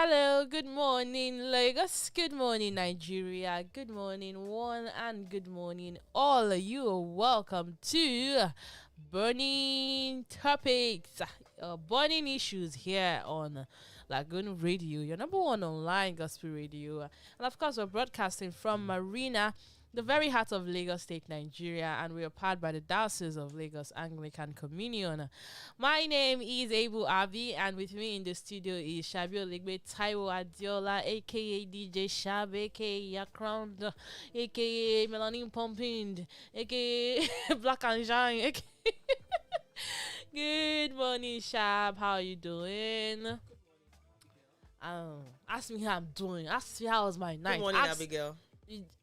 Hello, good morning, Lagos. Good morning, Nigeria. Good morning, one, and good morning, all. You are welcome to Burning Topics, burning issues here on Lagoon Radio, your number one online gospel radio. And of course, we're broadcasting from Marina, the very heart of Lagos State, Nigeria, and we are powered by the Diocese of Lagos Anglican Communion. My name is Abu Abi, and with me in the studio is Shabio Ligbe Taiwo Adiola, aka DJ Shab, aka Yakround, aka Melanin Pumping, aka Black and Shine, aka Good morning, Shab. How are you doing? Ask me how I'm doing. Ask me how was my night. Good morning, Abigail.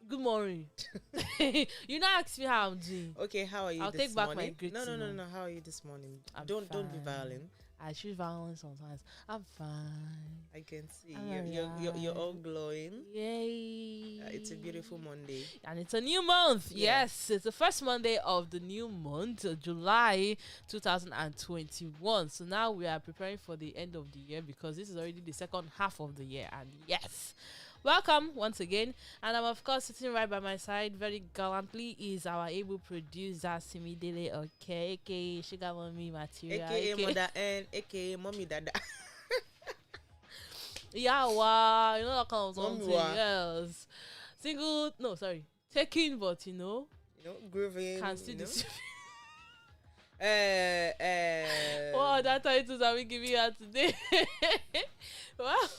Good morning. You not ask me how I'm doing. Okay, how are you? I'll this take back morning? my greeting. No. How are you this morning? I'm Don't be fine. violent. I choose violence sometimes. I'm fine. I can see I'm you're all glowing. Yay! It's a beautiful Monday, And it's a new month. Yeah. Yes, it's the first Monday of the new month, July 2021. So now we are preparing for the end of the year because this is already the second half of the year. And yes, welcome once again. And I'm, of course, sitting right by my side very gallantly is our able producer, Simidele Okay, aka Sugar Mommy Material, aka Mother N, aka Mommy Dada. Yeah, wow, you know that kind of Mommy something. wa. Yes. Single, no, sorry. Taking, but Grooving. can still deceive. Wow, What that titles are we giving her today? Well,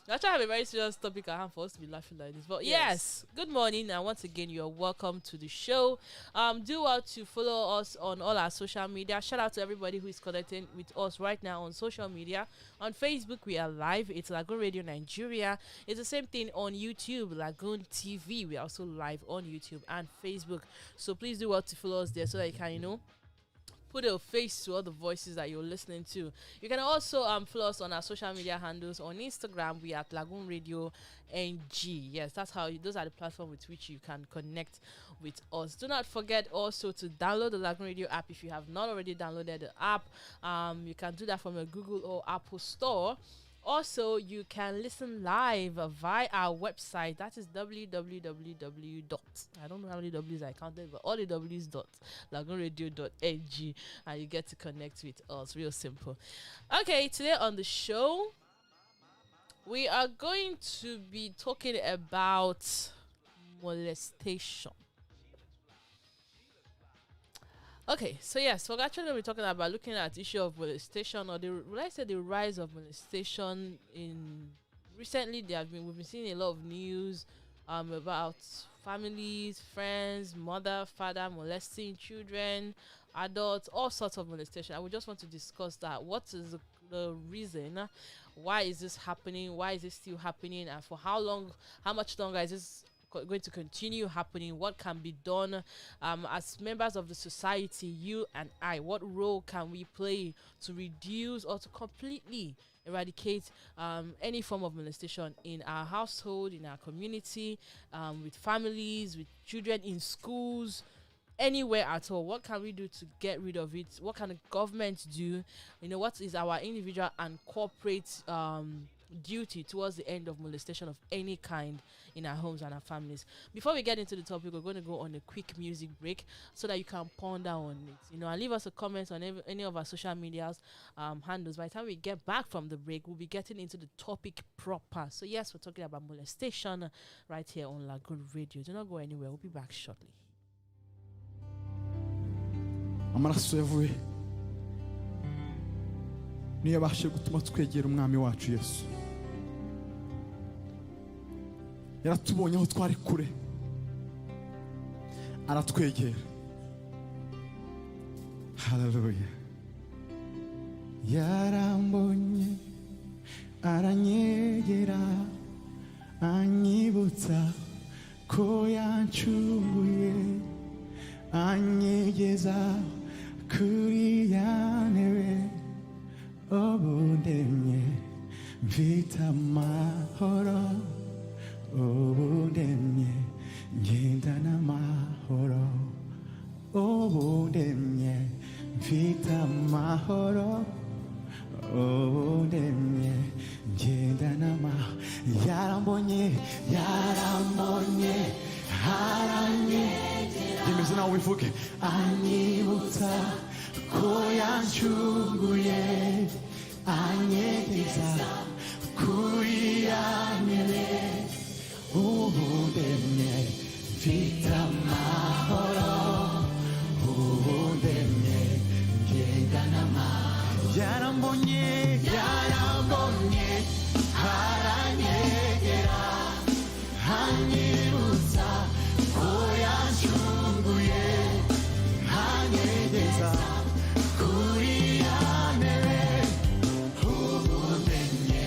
I actually have a very serious topic at hand for us to be laughing like this. But yes, good morning, and once again, you're welcome to the show. Do well to follow us on all our social media. Shout out to everybody who is connecting with us right now on social media. On Facebook, we are live. It's Lagoon Radio Nigeria. It's the same thing on YouTube, LagoonTV. We are also live on YouTube and Facebook. So please do well to follow us there so that you can, put a face to all the voices that you're listening to. You can also follow us on our social media handles. On Instagram, we are at Lagoon Radio NG. Yes, that's how those are the platforms with which you can connect with us. Do not forget also to download the Lagoon Radio app if you have not already downloaded the app. You can do that from a Google or Apple store. Also, you can listen live via our website. That is www. I don't know how many W's I counted, but all the W's lagoonradio.ng, and you get to connect with us. Real simple. Okay, today on the show, we are going to be talking about molestation. Okay, so yes, we're actually going to be talking about looking at the issue of molestation, or the rise of molestation. In recently, we've been seeing a lot of news about families, friends, mother, father molesting children, adults, all sorts of molestation. I would just want to discuss that. What is the reason? Why is this happening? Why is this still happening? And for how long? How much longer is this going to continue happening? What can be done as members of the society, you and I? What role can we play to reduce or to completely eradicate any form of molestation in our household, in our community, with families, with children, in schools, anywhere at all? What can we do to get rid of it? What can the government do? What is our individual and corporate duty towards the end of molestation of any kind in our homes and our families? Before we get into the topic, we're going to go on a quick music break so that you can ponder on it, and leave us a comment on any of our social medias handles. By the time we get back from the break, we'll be getting into the topic proper. So yes, we're talking about molestation right here on Lagoon Radio. Do not go anywhere. We'll be back shortly. amaraso yavuye niyo yabashije gutuma twegera umwami wacu Yesu. Yaratubonye aho twari kure, aratwegera. Haleluya. Yarambonye, aranyegera, anyibutsa ko yancunguye, anyegeza kuri ya ntebe. Obundemye mfite amahoro, obundemye ngendana amahoro, obundemye mfite amahoro, obundemye Yendanama Yarambonye Yarambonye Haranye. Give me some we fuke. Aniuta Koyanchuguye Anyegeza Kurianele Udemye Vita Mahoro Udemye Yendanama Yarambonye Yarambonye Haranyegera Hanyibutsa Koyanchunguye Hanyegeza Kurianele Udemye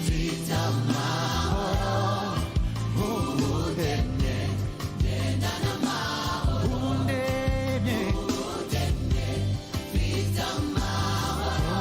Vita Mahoro Udemye Yendanama Udemye Vita Mahoro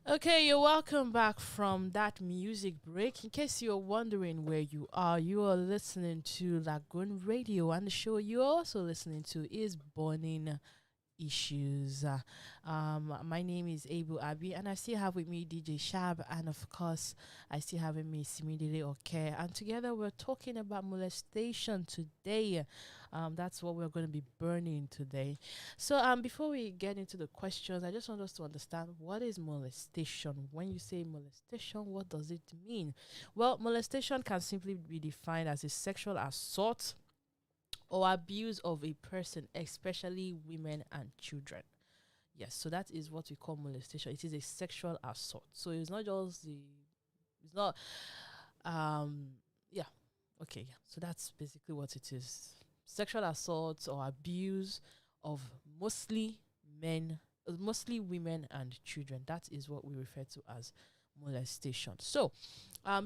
Okay, you're welcome back from that music break. In case you're wondering where you are listening to Lagoon Radio, and the show you're also listening to is Burning Issues. My name is Abu Abi, and I still have with me DJ Shab, and of course I still have with me Simidile Oke, and together we're talking about molestation today. That's what we're going to be burning today. So before we get into the questions, I just want us to understand, what is molestation? When you say molestation, what does it mean? Well, molestation can simply be defined as a sexual assault or abuse of a person, especially women and children. Yes, so that is what we call molestation. It is a sexual assault. So it's not just it's not, yeah, okay, yeah. So that's basically what it is. Sexual assault or abuse of mostly women and children. That is what we refer to as molestation. So,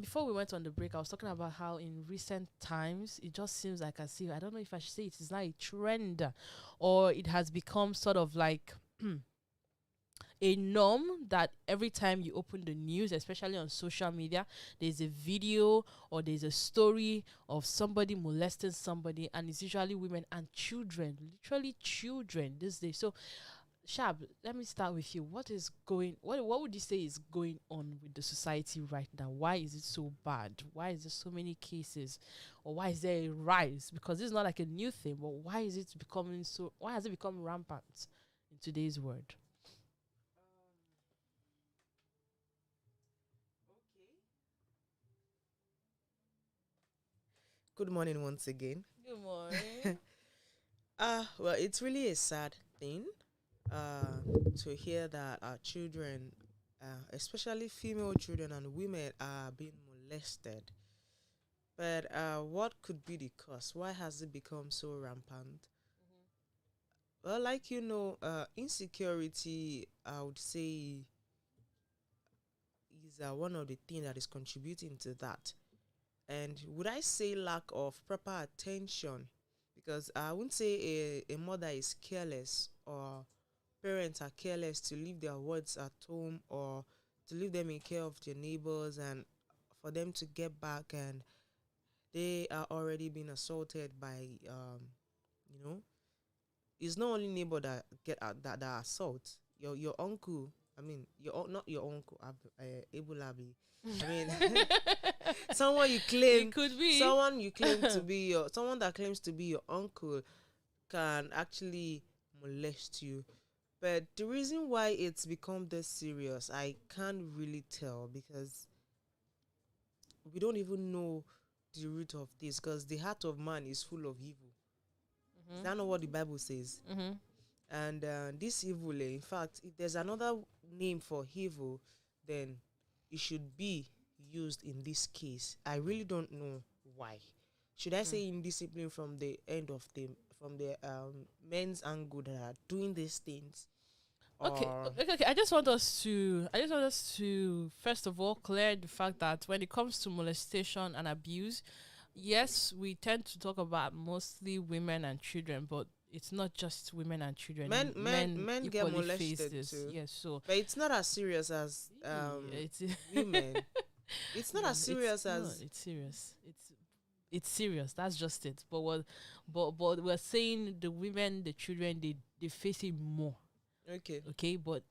before we went on the break, I was talking about how in recent times it just seems like I don't know if I should say it is not a trend, or it has become sort of like a norm that every time you open the news, especially on social media, there's a video or there's a story of somebody molesting somebody, and it's usually women and children, literally children these days. So Shab, let me start with you. What would you say is going on with the society right now? Why is it so bad? Why is there so many cases? Or why is there a rise? Because this is not like a new thing, but why has it become rampant in today's world? Good morning once again. Good morning. Well, it's really a sad thing to hear that our children, especially female children and women, are being molested. But what could be the cause? Why has it become so rampant? Well, like insecurity, I would say, is one of the things that is contributing to that. And would I say lack of proper attention? Because I wouldn't say a mother is careless or parents are careless to leave their words at home or to leave them in care of their neighbors and for them to get back and they are already being assaulted by you know it's not only neighbor that get that assault your uncle. I mean, not your uncle, Abulabi. I mean, someone you claim It could be. someone you claim to be someone that claims to be your uncle can actually molest you. But the reason why it's become this serious, I can't really tell because we don't even know the root of this. Because the heart of man is full of evil. Is that not what the Bible says? Mm-hmm. And this evil, in fact, if there's another name for evil, then it should be used in this case. I really don't know why. Should I say indiscipline from the end of the men's angle that are doing these things? Okay, Or- okay. I just want us to first of all clear the fact that when it comes to molestation and abuse, yes, we tend to talk about mostly women and children, but it's not just women and children. Men get equally face molested this. too. Yes, so But it's not as serious as it's women. It's not as serious as it's serious. It's serious. That's just it. But we're saying the women, the children, they face it more. okay. Okay, but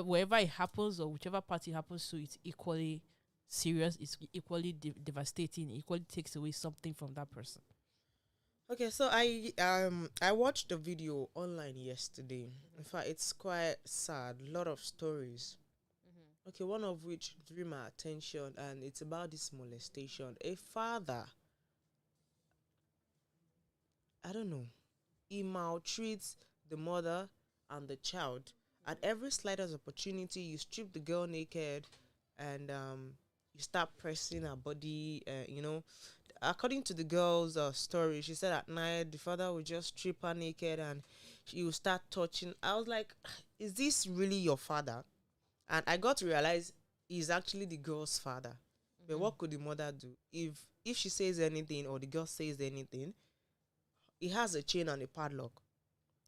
wherever it happens or whichever party happens to, it's equally serious. It's equally devastating. It equally takes away something from that person. Okay, so I watched the video online yesterday. In fact, it's quite sad. A lot of stories. Okay, one of which drew my attention, and it's about this molestation. A father, I don't know, he maltreats the mother and the child. At every slightest opportunity, you strip the girl naked, and you start pressing her body. According to the girl's story, she said at night the father would just strip her naked and she would start touching. I was like, is this really your father? And I got to realize he's actually the girl's father. But what could the mother do? If she says anything or the girl says anything, he has a chain and a padlock.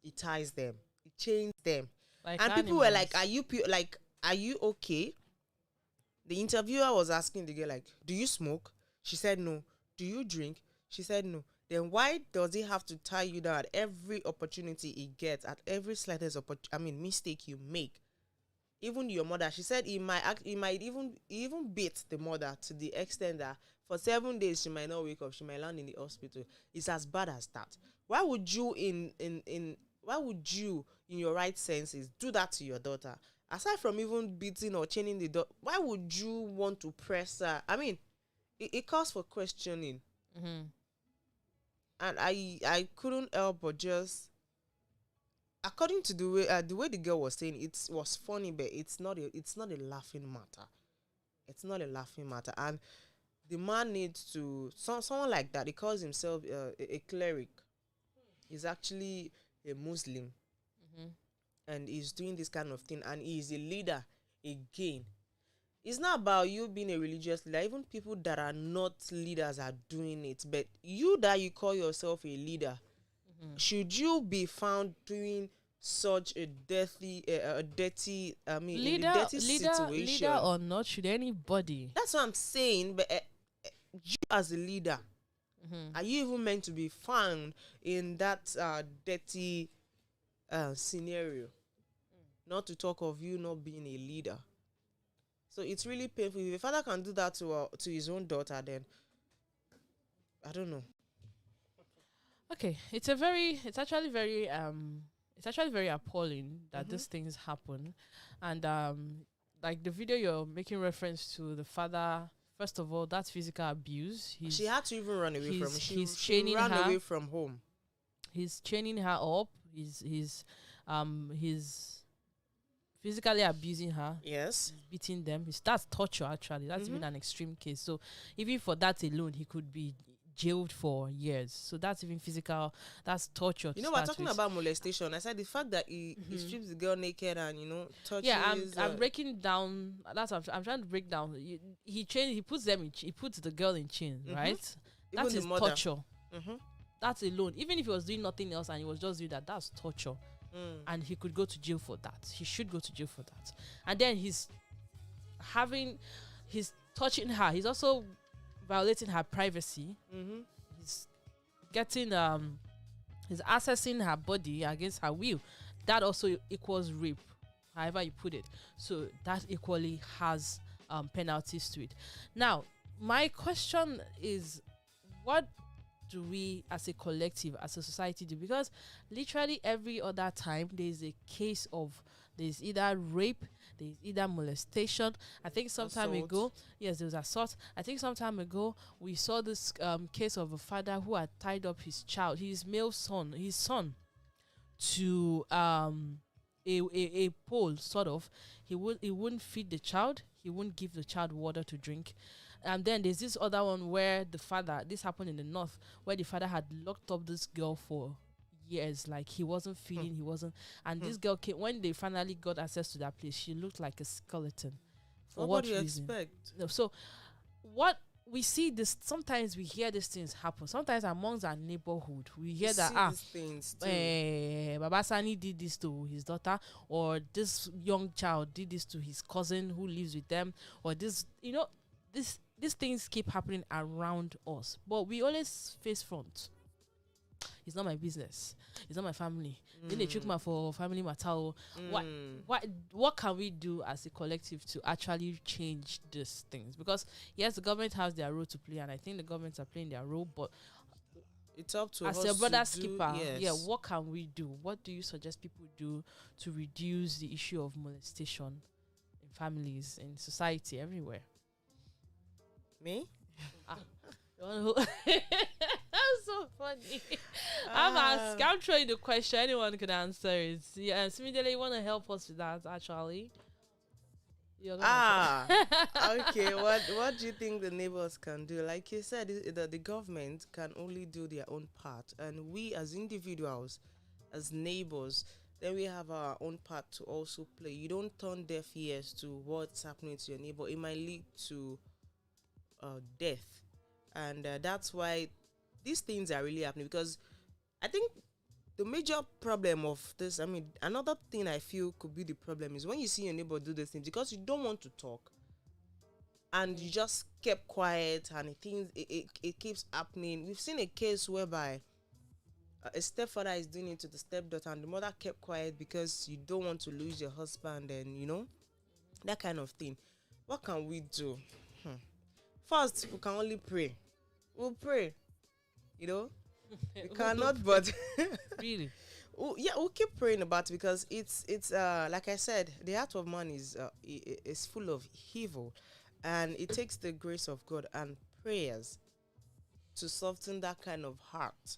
He ties them. He chains them. Like And people were like, animals. are you okay? The interviewer was asking the girl, like, do you smoke? She said no. Do you drink? She said no. Then why does he have to tie you down at every opportunity he gets, at every slightest mistake you make? Even your mother, she said he might even beat the mother to the extent that for 7 days she might not wake up, she might land in the hospital. It's as bad as that. Why would you in your right senses do that to your daughter? Aside from even beating or chaining the daughter, why would you want to press her? I mean, it calls for questioning. And I couldn't help but just, according to the way the girl was saying, it was funny, but it's not a laughing matter. It's not a laughing matter. And the man needs to, someone like that, he calls himself a cleric. He's actually a Muslim. And he's doing this kind of thing, and he's a leader again. It's not about you being a religious leader. Even people that are not leaders are doing it. But you that you call yourself a leader, should you be found doing such a dirty situation? Leader or not, should anybody? That's what I'm saying. But you as a leader, are you even meant to be found in that dirty scenario? Not to talk of you not being a leader. So it's really painful. If a father can do that to his own daughter, then I don't know. Okay, it's actually very appalling that these things happen, and like the video you're making reference to, the father first of all, that's physical abuse. She had to even run away from him. He's She chaining ran her. away from home. He's chaining her up. He's physically abusing her. Yes. Beating them. That's torture, actually. That's even an extreme case. So even for that alone, he could be jailed for years. So that's even physical. That's torture. You know, we're talking about molestation. I said the fact that he strips the girl naked and, you know, touches. Yeah, I'm breaking down. That's what I'm trying to break down. He puts the girl in chains, right? Even That the is mother. torture. That's alone. Even if he was doing nothing else and he was just doing that, that's torture. And he could go to jail for that. He should go to jail for that. And then he's touching her. He's also violating her privacy. He's getting he's accessing her body against her will. That also equals rape, however you put it. So that equally has penalties to it. Now, my question is, what do we as a collective, as a society do? Because literally every other time there's a case of, there's either rape, there's either molestation. I think some time ago, yes, there was assault. I think some time ago we saw this case of a father who had tied up his child, his son, to a pole, sort of. He wouldn't feed the child. He wouldn't give the child water to drink. And then there's this other one where the father, this happened in the north, where the father had locked up this girl for years. Like, he wasn't feeding, he wasn't. And this girl came, when they finally got access to that place, she looked like a skeleton. For what do you reason? expect? No, so, what we see this, sometimes we hear these things happen. Sometimes amongst our neighborhood, we hear These things too. Baba Sani did this to his daughter, or this young child did this to his cousin who lives with them, or this, these things keep happening around us, but we always face front. It's not my business. It's not my family. Then they trick me for family matter. What can we do as a collective to actually change these things? Because yes, the government has their role to play, and I think the governments are playing their role, but it's up to us as a brother to skipper, yes. what can we do? What do you suggest people do to reduce the issue of molestation in families, in society, everywhere? Me? That's so funny. I'm throwing the question. Anyone could answer it. Yeah, Simidele, you want to help us with that, actually? Okay. What do you think the neighbors can do? Like you said, the government can only do their own part, and we as individuals, as neighbors, then we have our own part to also play. You don't turn deaf ears to what's happening to your neighbor. It might lead to death, and that's why these things are really happening. Because I think the major problem of this, another thing I feel could be the problem is when you see your neighbor do these things, because you don't want to talk and you just kept quiet, and it keeps happening. We've seen a case whereby a stepfather is doing it to the stepdaughter, and the mother kept quiet because you don't want to lose your husband, and that kind of thing. What can we do? First, we can only pray. We'll pray. We cannot, but Really? we'll keep praying about it, because it's like I said, the heart of man is full of evil, and it takes the grace of God and prayers to soften that kind of heart.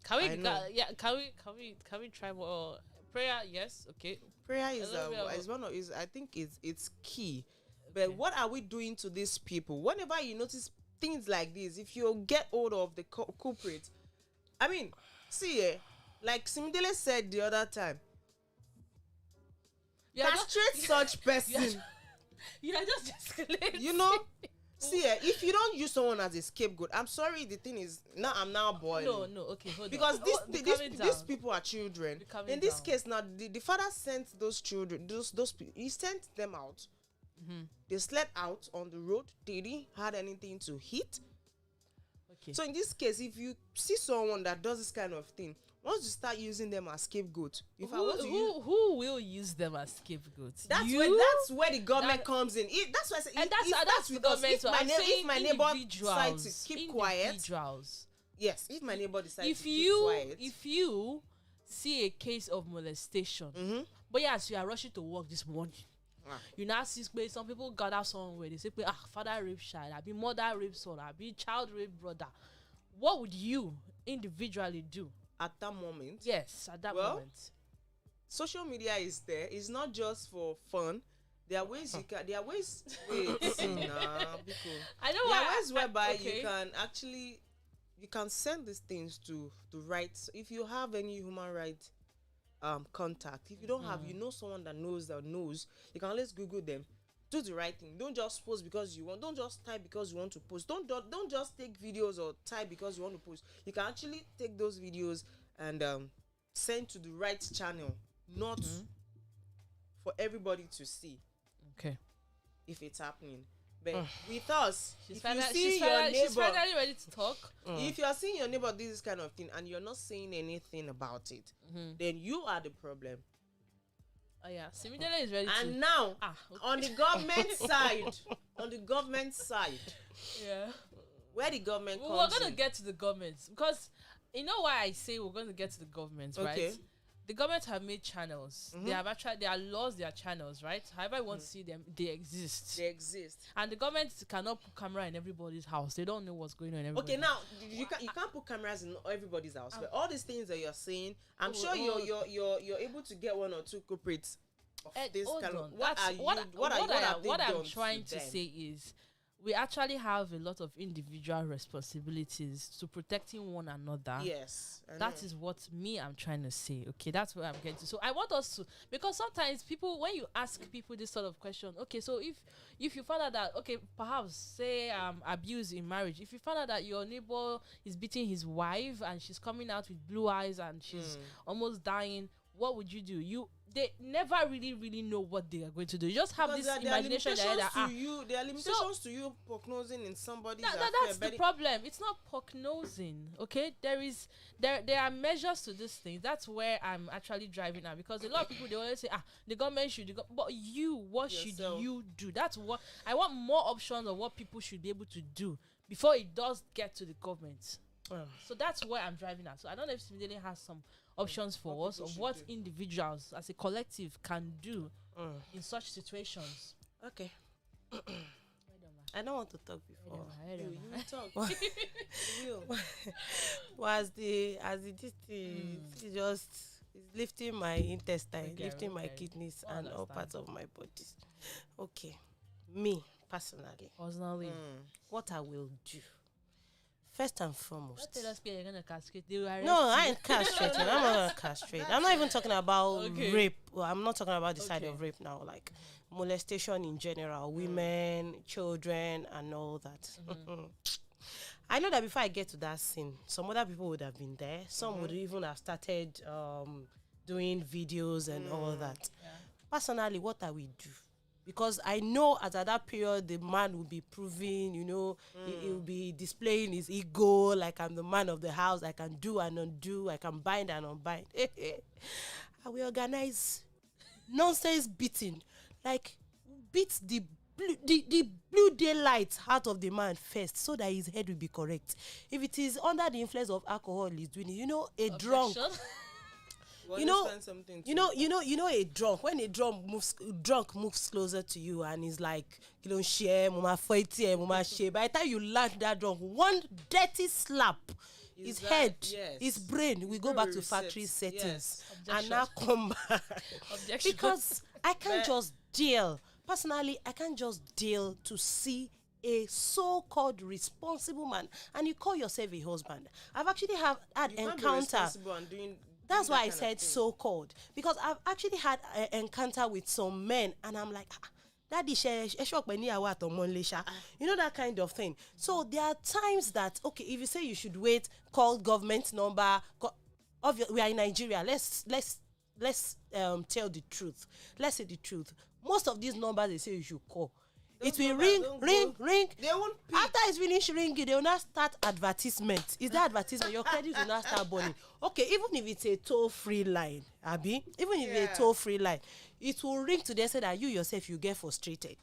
Can we try more prayer? Yes, okay. Prayer is I think it's key. But what are we doing to these people? Whenever you notice things like this, if you get hold of the culprit, like Simidele said the other time, castrate such person. You are just escalating. If you don't use someone as a scapegoat, I'm sorry, the thing is, I'm now boiling. No, okay, hold because on. these people are children. In this case now, the father sent those children, those people, he sent them out. They slept out on the road. They didn't have anything to eat. Okay. So in this case, if you see someone that does this kind of thing, once you start using them as scapegoat, who will use them as scapegoats? That's where the government comes in. That's why I said, that's the government. If my neighbor decides to keep quiet, yes. If my neighbor decides to keep quiet, if you see a case of molestation, but yes, you are rushing to work this morning. You now see some people gather somewhere, they say, father rape child, I be mother rape son, I be child rape brother. What would you individually do? At that moment? Yes, at that moment. Social media is there. It's not just for fun. There are ways you can. There are ways. Wait, nah, because I know. There are ways whereby you can actually, you can send these things to the rights. If you have any human rights contact, if you don't have, you know someone that knows, you can always Google them. Do the right thing. Don't just post because you want. Don't just type because you want to post. Don't just take videos or type because you want to post. You can actually take those videos and send to the right channel, not for everybody to see. Okay. If it's happening, but with us, she's if you see your neighbor, she's finally ready to talk. If you are seeing your neighbor do this kind of thing and you're not saying anything about it, then you are the problem. Oh yeah, Simidele is ready. And now, on the government side, yeah, where the government comes we're going to get to the government, because you know why I say we're going to get to the government, right? The government have made channels. They have actually, there are laws, there are channels, right? However you want to see them, they exist. And the government cannot put camera in everybody's house. They don't know what's going on in everybody's house. Okay, now you can't put cameras in everybody's house. But all these things that you're saying, I'm sure you're able to get one or two culprits of this kind of. What I'm trying to say is, we actually have a lot of individual responsibilities to protecting one another. Yes. That is what I'm trying to say. Okay, that's where I'm getting to. So I want us to, because sometimes people, when you ask people this sort of question, okay, so if you find out that, okay, perhaps say abuse in marriage, if you find out that your neighbor is beating his wife and she's coming out with blue eyes and she's almost dying, what would you do? They never really know what they are going to do. You just have this imagination in their head. There are limitations to you prognosing in somebody's affair. That's the problem. It's not prognosing, okay? There are measures to this thing. That's where I'm actually driving at, because a lot of people, they always say, the government should, but what should you do? That's what I want, more options of what people should be able to do before it does get to the government. So that's where I'm driving at. So I don't know if Simidele has some options for us of what individuals as a collective can do in such situations. Okay. I don't want to talk before. You talk. As the this thing just is lifting my intestine, lifting my kidneys and all parts of my body. Okay. Me personally, what I will do. First and foremost. Don't tell us you're gonna castrate. No, I ain't castrating. I'm not gonna castrate. I'm not even talking about rape. Well, I'm not talking about the side of rape now. Like molestation in general, women, children, and all that. I know that before I get to that scene, some other people would have been there. Some would even have started doing videos and all that. Yeah. Personally, what I will do, because I know at that period the man will be proving, he will be displaying his ego, like I'm the man of the house, I can do and undo, I can bind and unbind. I will organize nonsense beating, like beat the blue daylight out of the man first, so that his head will be correct. If it is under the influence of alcohol he's doing it, a drunk. A drunk, when a drunk moves closer to you and is like, share, mama fighty, mama share. By the time you land that drunk, one dirty slap, his head, his brain will go back to factory settings and now come back. Because I can't just deal. Personally, I can't just deal to see a so-called responsible man and you call yourself a husband. I've actually had encounter. That's why I said so-called, because I've actually had an encounter with some men and I'm like, Daddy, that kind of thing. So there are times that, okay, if you say you should wait, call government number, we are in Nigeria, let's tell the truth. Let's say the truth. Most of these numbers they say you should call. It will ring. They won't pick. After it's finished ringing, they will not start advertisement. Is that advertisement? Your credit will not start burning. Okay, even if it's a toll-free line, Abby, even if it's a toll-free line, it will ring to them, say that you yourself, you get frustrated.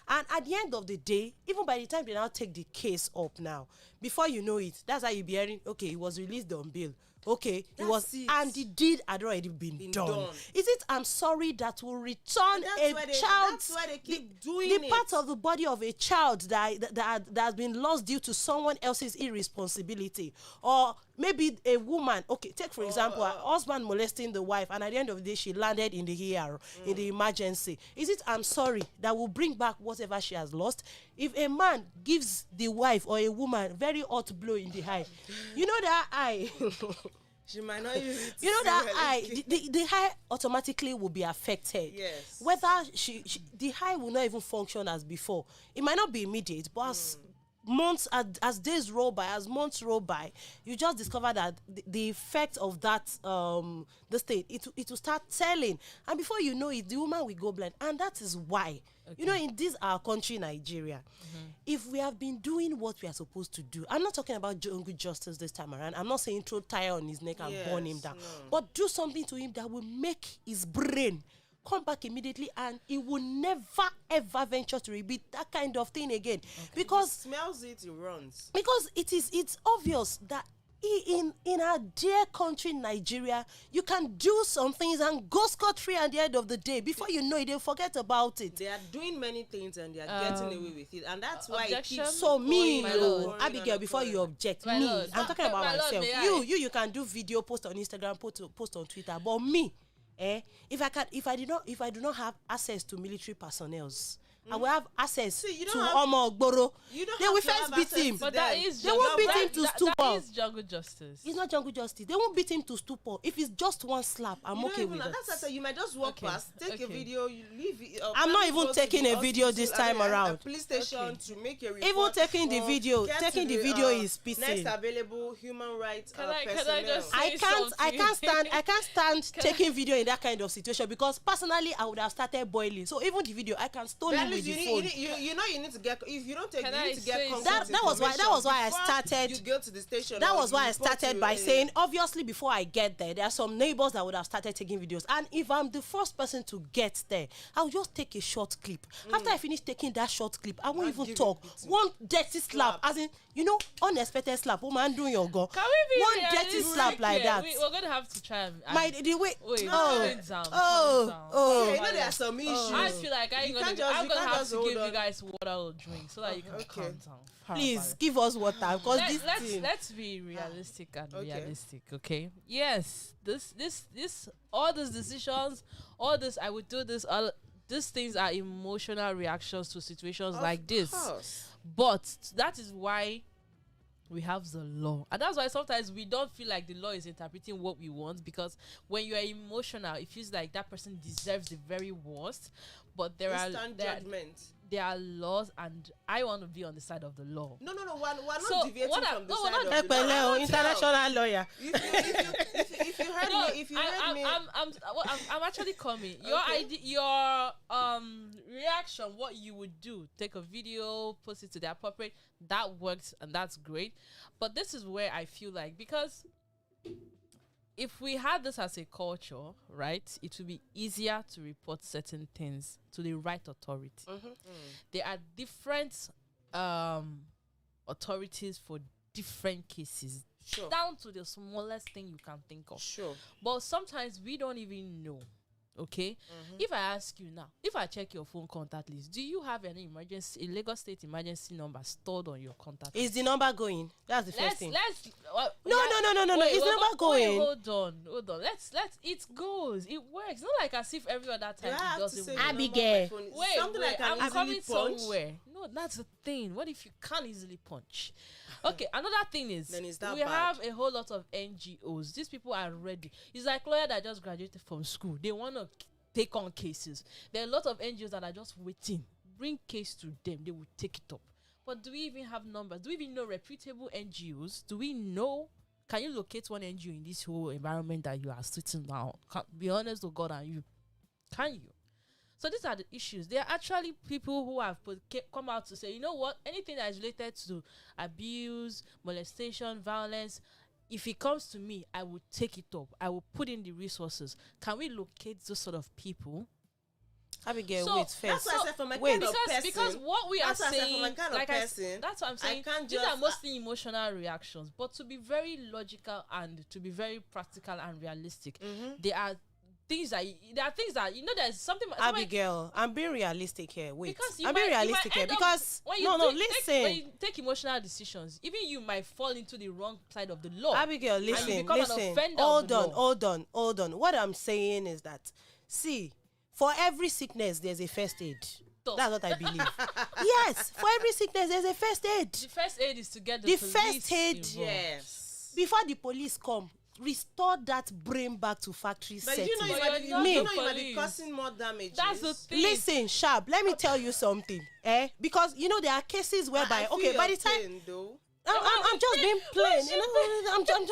And at the end of the day, even by the time they now take the case up now, before you know it, that's how you'll be hearing, okay, he was released on bail. okay, it was, That's it. and the deed had already been done. Is it I'm sorry that will return a child? That's why they keep doing the it. part of the body of a child that has been lost due to someone else's irresponsibility, or maybe a woman. Okay, take for example, a husband molesting the wife, and at the end of the day, she landed in the ER, in the emergency. Is it I'm sorry that will bring back whatever she has lost? If a man gives the wife or a woman very hot blow in the eye, you know that eye. She might not use it. You know that eye, the eye automatically will be affected. Yes. Whether the eye will not even function as before. It might not be immediate, but as months, as days roll by, as months roll by, you just discover that the effect of that this thing, it will start telling, and before you know it, the woman will go blind. And that is why, you know, in this our country, Nigeria, if we have been doing what we are supposed to do, I'm not talking about jungle justice this time around. I'm not saying throw tire on his neck and burn him down, but do something to him that will make his brain come back immediately, and he will never ever venture to repeat that kind of thing again. Because he smells it, he runs. Because it's obvious that in our dear country Nigeria, you can do some things and go scot-free at the end of the day. Before you know it, they'll forget about it. They are doing many things and they are getting away with it, and that's why it keeps so me, going Abigail, before you object, My me, lord. I'm talking about My lord, myself. may I? You can do video, post on Instagram, post on Twitter, but me, if I do not have access to military personnels, I will have access to Omo Ogboro. They will first beat him. But that is they won't beat him to stupor. That is jungle justice. It's not jungle justice. They won't beat him to stupor. If it's just one slap, I'm okay with it. That's you might just walk past, take a video, you leave it. I'm not even taking a video this time around. Police station to make a report. Even taking the video is pissing. Next available human rights personnel. Can I just say I can't stand taking video in that kind of situation, because personally I would have started boiling. So even the video, I can stone him with the phone. You know you need to get, if you don't take, you need to get that was why I started. You go to the station. That was why I started by saying, obviously, before I get there are some neighbors that would have started taking videos, and if I'm the first person to get there, I'll just take a short clip. After I finish taking that short clip, I won't even talk. One dirty slap, as in, unexpected slap. Oh man, doing your go. Can we be one dirty slap like that? We're going to have to try and the way. There are some issues. I feel like I'm gonna have to give you guys water or drink so that you can calm down. Please give us water, because let's be realistic and realistic, okay? Yes, this all these decisions, all this I would do this, all these things are emotional reactions to situations like this. But that is why we have the law, and that's why sometimes we don't feel like the law is interpreting what we want, because when you are emotional, it feels like that person deserves the very worst. But there are laws, and I want to be on the side of the law. No, we're not deviating from the side of the law. International lawyer. If you heard me, I'm actually coming. Your reaction, what you would do, take a video, post it to the appropriate, that works, and that's great. But this is where I feel like, because if we had this as a culture, right, it would be easier to report certain things to the right authority. There are different authorities for different cases, down to the smallest thing you can think of. But sometimes we don't even know. Okay, if I ask you now, if I check your phone contact list, do you have any emergency, a Lagos State emergency number stored on your contact list? Is the number going? That's the first thing. No. Is the number going? Hold on. Let's. It goes. It works. It's not like as if every other time it doesn't work. Abigail. I'm coming somewhere. No, that's the thing. What if you can't easily punch? Okay, another thing is we have a whole lot of NGOs. These people are ready. It's like lawyer that just graduated from school. They want to take on cases. There are a lot of NGOs that are just waiting. Bring case to them, they will take it up. But do we even have numbers? Do we even know reputable NGOs? Do we know? Can you locate one NGO in this whole environment that you are sitting down? Be honest with God and you. Can you? So these are the issues. There are actually people who have come out to say, you know what, anything that is related to abuse, molestation, violence, if it comes to me, I will take it up. I will put in the resources. Can we locate those sort of people? Abigail, So, wait first. That's why I said for my Wait. kind of person. Because what we are That's why I said for saying, my kind of like person, that's what I'm saying. can't These just are mostly emotional reactions, but to be very logical and to be very practical and realistic, there are things that there's something. Abigail, I'm being realistic here. Wait, Because I'm being realistic here because listen. When you take emotional decisions, even you might fall into the wrong side of the law. Abigail, and you listen. become an offender of the law. Hold on. What I'm saying is that, see, for every sickness, there's a first aid. That's what I believe. Yes, for every sickness, there's a first aid. The first aid is to get The police first aid, involved. Yes. Before the police come, restore that brain back to factory But setting. you know, But you you're might not be the police. causing more damage. That's the thing. Listen, Sharp, let me tell you something. Because, there are cases whereby, okay, by the time... I'm just being plain.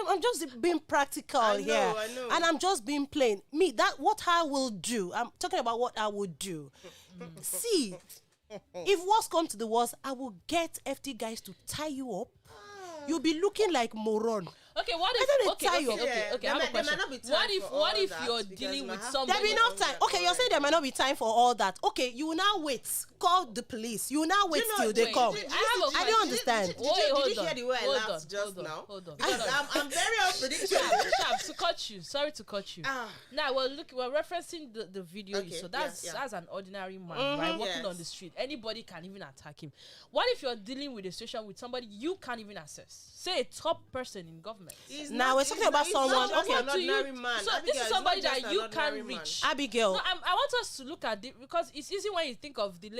I'm just being practical here. I know. And I'm just being plain. What I will do, I'm talking about what I would do. See, if worst comes to the worst, I will get FT guys to tie you up. You'll be looking like moron. Okay, what I don't if okay, tell you. I have a There might question. not be time What if for all if that you're because dealing my with husband- somebody? There'll be enough time. Okay, you're saying there might not be time for all that. Okay, you will now wait. Call the police. You will now wait till they wait, come. wait, I don't understand. Did you hear the way I hold laughed on, just hold on, now? hold on. Because I'm very unpredictable. Sharp, to cut you. Sorry to cut you. Now we're referencing the video. Okay, So that's an ordinary man, right? Walking Yes. on the street. Anybody can even attack him. What if you're dealing with a situation with somebody you can't even access? Say a top person in government. Now we're talking about someone. Okay, Okay, an ordinary man. So Abigail, this is it's somebody not just that an you ordinary can man. reach. Abigail. No, I want us to look at it because it's easy when you think of the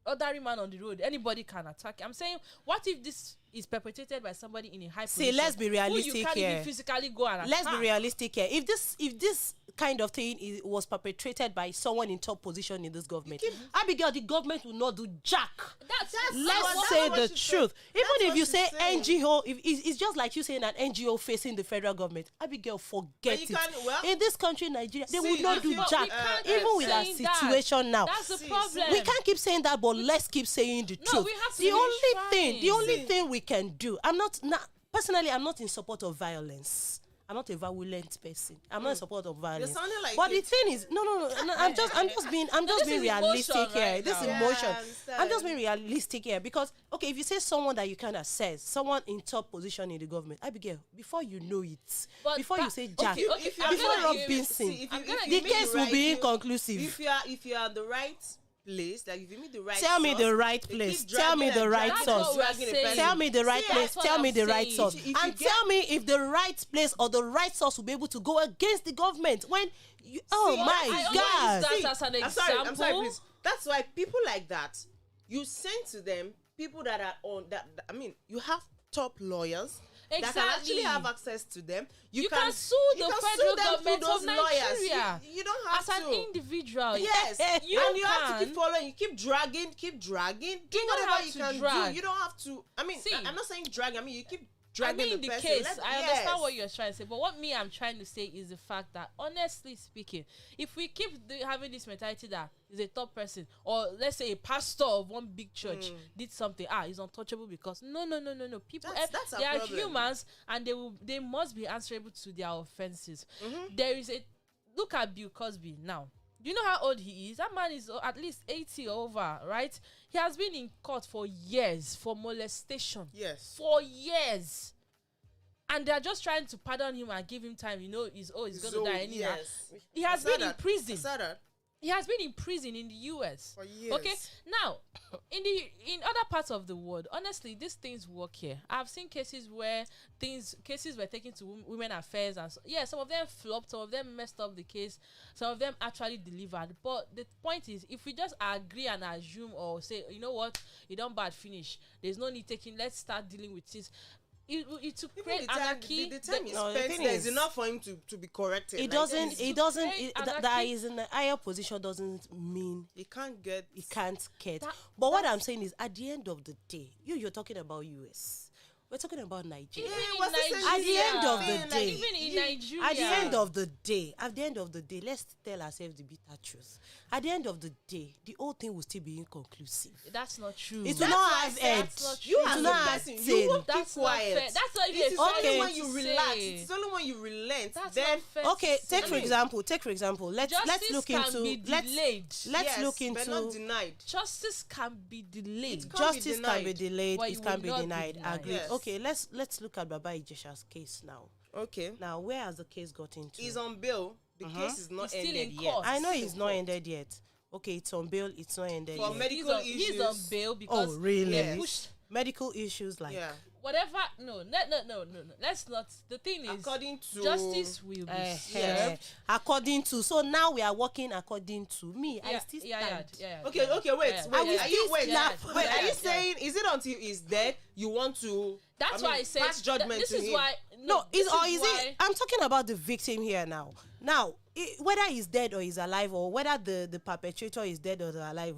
ordinary man on the road. Anybody can attack. I'm saying, what if this is perpetrated by somebody in a high position? See, let's be who realistic you can't here. even physically go and Let's be attack? realistic here. If this kind of thing was perpetrated by someone in top position in this government, Abigail, the government will not do jack. Let's say the truth. Even if you say NGO, if it's just like you saying an NGO facing the federal government, Abigail, forget it. In this country, Nigeria, they will not do jack. Even with our situation now, That's the problem. we can't keep saying that, but let's keep saying the truth. we have to The be only thing we can do. Personally, I'm not in support of violence. I'm not a violent person. I'm not in support of violence. sounding like but it. the thing is, no. I'm just being this is realistic emotion here. right This is now. emotion. Yeah, I I'm just understand. being realistic here because okay, if you say someone that you can assess, someone in top position in the government, Abigail, before you know it, But before you say Jack, okay, okay, I'm before gonna Rob give- Benson, gonna the give case will be inconclusive. If you are the right place, like if you meet the right Tell me source, the right they place. keep Tell me dragging the and right dragging source. and dragging the Saying. person. Tell me the right See, place. that's what Tell me I'm the right saying. source. If you And get- tell me if the right place or the right source will be able to go against the government when you. Oh I my only God! use that as an I'm sorry, example. please. That's why people like that, you send to them people that are on that. I mean, you have top lawyers that can Exactly. actually have access to them. You can sue you the can sue federal them government through of those lawyers. Nigeria You don't have as an to. individual. Yes, you and you have to can. keep following. You keep dragging, do don't whatever have you to can drag. do. You don't have to. I mean, See, I'm not saying drag. I mean, you keep I dragging mean, the the person. case, Let- I understand yes. what you're trying to say, but what I'm trying to say is the fact that, honestly speaking, if we keep having this mentality that is a top person, or let's say a pastor of one big church did something, he's untouchable because no. People, That's a they are problem. humans, and they must be answerable to their offenses. There is look at Bill Cosby now. Do you know how old he is? That man is at least 80 over, right? He has been in court for years for molestation. Yes. For years. And they're just trying to pardon him and give him time. He's going to die anyhow. Yes. He has I saw been in that. prison. I saw that. He has been in prison in the US. For years. Okay, now in other parts of the world, honestly, these things work here. I've seen cases where cases were taken to women affairs, and some of them flopped, some of them messed up the case, some of them actually delivered. But the point is, if we just agree and assume or say, you know what, you don't bad finish, there's no need taking. Let's start dealing with this. It to Even create the time, anarchy. the time he No, the spent thing there is is- enough for him to be corrected. It Like, doesn't. it's- It doesn't. create That anarchy. is in a higher position doesn't mean He can't get. it can't get. That- But what I'm saying is, at the end of the day, you're talking about US. We're talking about Nigeria. Even in At the end of the Nigeria, day, even in Nigeria, at the end of the day, let's tell ourselves the bitter truth. At the end of the day, the whole thing will still be inconclusive. that's not true. It will not have end. That's not You true. It as will a not have person, tail. you won't keep That's not quiet. fair. That's not even It is a fair only thing when you to relax. say. It's only when you relent. That's Then not fair. Okay, to take for say. example. Let's Justice look can into be let's delayed. yes, look but not into denied. Justice can be delayed. It can't be justice can be denied. delayed. But It it can will be not be denied. denied. Agreed. Yes. Okay, let's look at Baba Ijesha's case now. Okay. Now, where has the case got into? He's on bail. The case is not He's still ended in yet. court. I know it's not ended yet. Okay, it's on bail. It's not ended For yet. medical He's on issues. bail because Oh, really? they Yes. pushed Medical issues like Yeah. whatever. No. Let's not. The thing is, According to justice will be served. according to. So now we are working according to me. I still stand. Okay, wait. Yeah, Wait, yeah, are you wait? yeah, Wait, yeah, are you yeah. saying is it until he's dead you want to? That's why I say pass judgment this to is him? why. No, this is or is is why, it? I'm talking about the victim here now. Now, whether he's dead or he's alive, or whether the perpetrator is dead or alive,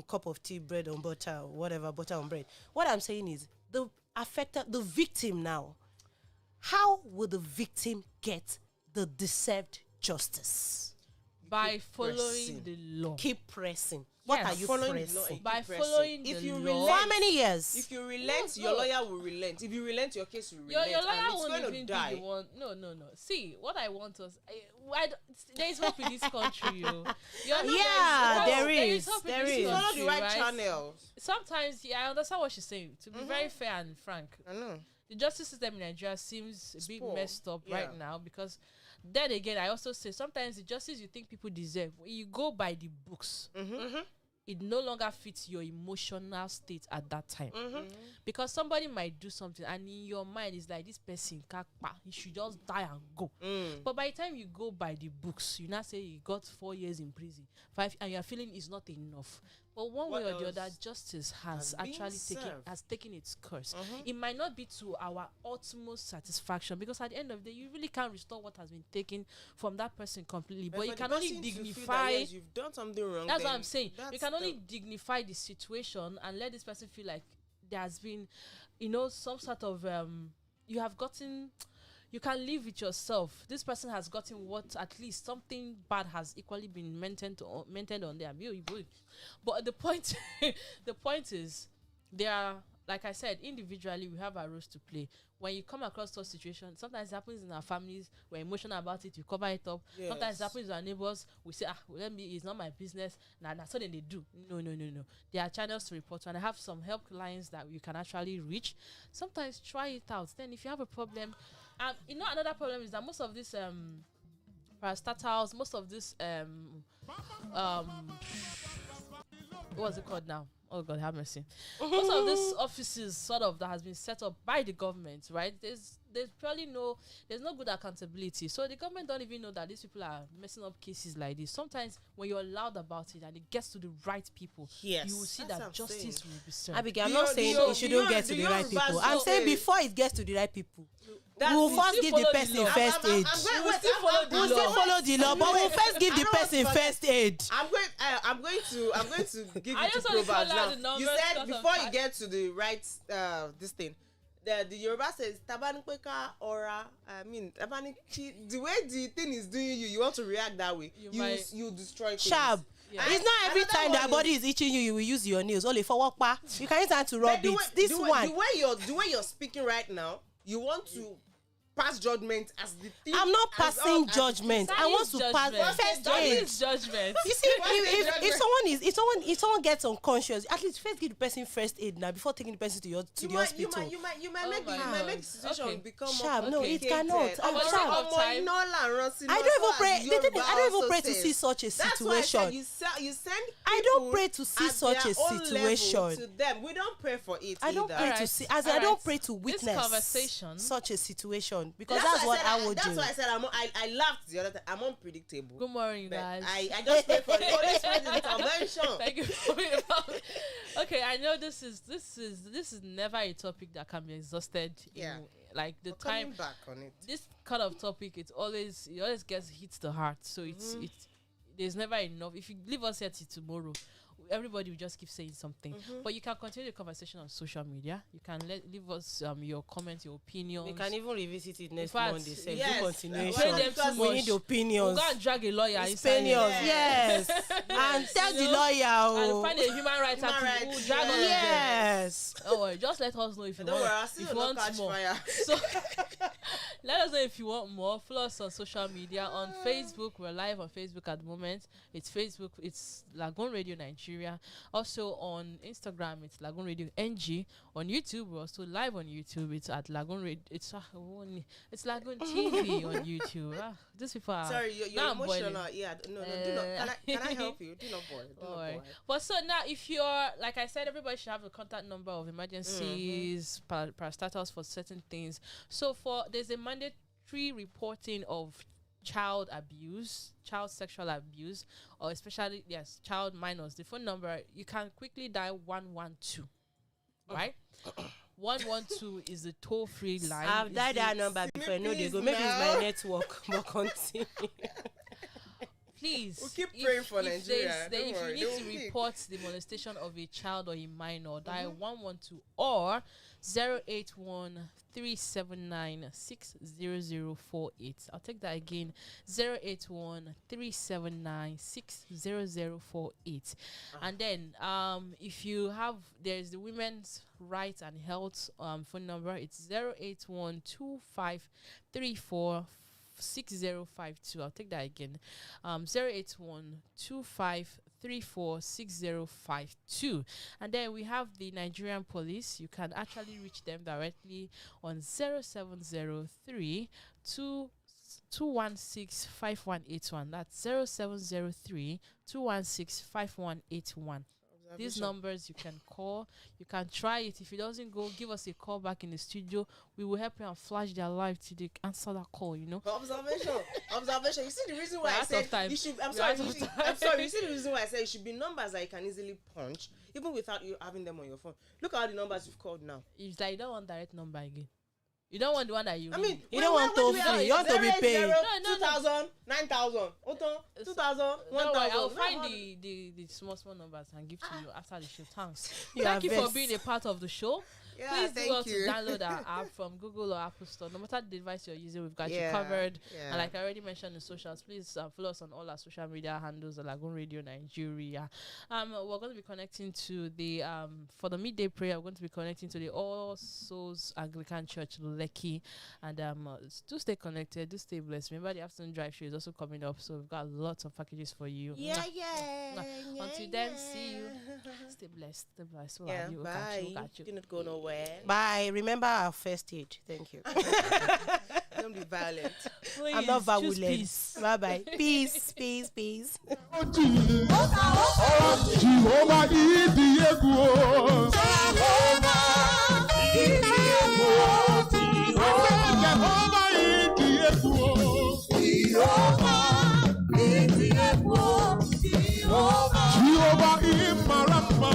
cup of tea, bread on butter, whatever, butter on bread. What I'm saying is the victim now. How will the victim get the deserved justice? by following pressing. the law? Keep pressing. What Yes. are you Following the pressing? law and By keep pressing. following If the you law. For relent, how many years? if you relent, No, your no. lawyer will relent. If you relent, your case will Your relent. lawyer and it's won't going to even die. be the one. No. See, what I want us. There is hope in this country, yo. Yeah, there is. hope in There this is. Follow country, the right right? channels. Sometimes, I understand what she's saying. To be very fair and frank, I know. the justice system in Nigeria seems a bit Spoiled. messed up Yeah. right now because then again, I also say sometimes the justice you think people deserve, when you go by the books, it no longer fits your emotional state at that time. Because somebody might do something and in your mind is like, this person kakpa, he should just die and go. But by the time you go by the books, you now say you got 4 years in prison, 5, and you're feeling it's not enough. But one What way or the else other, justice has been actually served? taken its course. It might not be to our utmost satisfaction because at the end of the day, you really can't restore what has been taken from that person completely. But And you for the can only person to feel that, dignify. yes, you've done something wrong. That's what then I'm saying. You that's can only the- dignify the situation and let this person feel like there has been, some sort of you can live with yourself. This person has gotten what at least something bad has equally been maintained on them. But the point, the point is, there are, like I said, individually we have our roles to play. When you come across such situations, sometimes it happens in our families. We're emotional about it. We cover it up. Sometimes it Yes. happens with our neighbors. We say, it's not my business. Nah, so then they do. No. There are channels to report to, and I have some help lines that you can actually reach. Sometimes try it out. Then if you have a problem, another problem is that most of this parastatals, most of this what's it called now? Oh God, have mercy. Most of these offices sort of that has been set up by the government, right? There's probably there's no good accountability. So the government don't even know that these people are messing up cases like this. Sometimes when you're loud about it and it gets to the right people, Yes. you will see That's that what I'm justice saying. will be served. Abigail, I'm The not Yo- saying the it shouldn't Yo- get to the the right Yorubas people. I'm say- saying before it gets to the right people, That's we will it. first still give the follow the person law. first aid. We'll still follow the We'll still law. follow the law, but we'll first give the I don't person forget- first aid. I'm going to give I you two just wanna call proverbs out the now. You numbers said because of before you fact. get to the right this thing. The Yoruba says tabanipeka ora. I mean the way the thing is doing you want to react that way. You destroy things. Sharp. Yeah. It's not every Another time one that body is itching you, you will use your nails. Only for walk back. You can use that to rub But it. This one. the way you're speaking right now, you want to pass judgment as the thing. I'm not as passing as- judgment. That I want is to pass judgment. first That aid. is judgment. You see, What's the if someone gets unconscious, at least first give the person first aid now before taking the person to the hospital. You might Oh make my the situation Okay. become Sharp, more no, it complicated. cannot. I'm Ọmọ sharp. of time. I don't even pray. The thing is, I don't even pray to see such a That's why I said situation. you send I don't people pray to see at such their a own level situation. to them. We don't pray for it I don't either. pray to Alright, see, as in, I don't alright. pray to This witness conversation- such a situation because That's that's what I would That's do. why I said I laughed the other time. I'm unpredictable. Good morning, you But guys. I just pray for the Holy Spirit intervention. Thank you for being about it. Okay, I know this is never a topic that can be exhausted. Yeah. Like the We're coming time. back on it. This kind of topic, it always hits the heart. So it's there's never enough. If you leave us here till tomorrow, everybody will just keep saying something. But you can continue the conversation on social media. You can leave us your comments, your opinions. We can even revisit it next fact, Monday. Say yes, do continuation. pay them too We much. need opinions. We'll go and drag a lawyer inside Opinions, here. yes. And tell the lawyer. And find a human rights Human activist rights, who drag all of them. Yes. Oh, well, just let us know if you Don't worry, I'll want. see If you you on want catch more. fire. So let us know if you want more. Follow us on social media. On Facebook, we're live on Facebook at the moment. It's Facebook. It's Lagoonradio Nigeria. Also on Instagram, it's Lagoonradio NG. On YouTube, we're also live on YouTube. It's at Lagoonradio. It's LagoonTV on YouTube. These people are Sorry, you're now I'm emotional. boiling. Yeah, no, do not. Can I help you? Do not boil. Do not Alright. boil. But so now, if you're, like I said, everybody should have a contact number of emergencies, parastatals for certain things. So there's a mandatory reporting of child abuse, child sexual abuse, or especially, child minors. The phone number, you can quickly dial 112, right? 112 is the toll-free line. I've dialed that number before. I know they go. Maybe it's my network. But continue. Please, We'll keep praying for Nigeria. Don't if worry, you they need to will pick. report the molestation of a child or a minor, dial 112 or 081-379-60048. I'll take that again. 081-379-60048. And then if you have, there's the Women's Rights and Health phone number. It's 081-2534-6052. I'll take that again. 081-2534-6052. And then we have the Nigerian police. You can actually reach them directly on 0703 216 5181. That's 0703 216 5181. These numbers you can call. You can try it. If it doesn't go, give us a call back in the studio. We will help you and flash their live till they answer that call, Observation. You see the reason why We're I out said of time. you should. I'm We're sorry. out of You see the reason why I said it should be numbers that you can easily punch, even without you having them on your phone. Look at all the numbers you've called now. It's like you don't want direct number again. You don't want the one that you I mean, You don't want to free. You want to be paid. No. 2,000, 9,000, 2,000, No, 1,000. I'll find the small numbers and give to you after the show. Thanks. You Thank are you for vexed. being a part of the show. Yeah, Please do well thank you. to download our app from Google or Apple Store. No matter the device you're using, we've got you Yeah, covered. yeah. And like I already mentioned in socials, please follow us on all our social media handles, Lagoonradio Nigeria. We're going to be connecting to the for the midday prayer. We're going to be connecting to the All Souls Anglican Church Lekki, and do stay connected, do stay blessed. Remember, the afternoon drive show is also coming up, so we've got lots of packages for you. Until then, see you. Stay blessed. Stay blessed. We'll Yeah, have you. We'll bye. catch you. We'll catch you. Do not go nowhere. Bye. Remember our first aid. Thank you. Don't be violent. I'm not Choose violent. peace. Bye bye. Peace. Peace. Peace. Jehovah Idiego. Jehovah Imarama.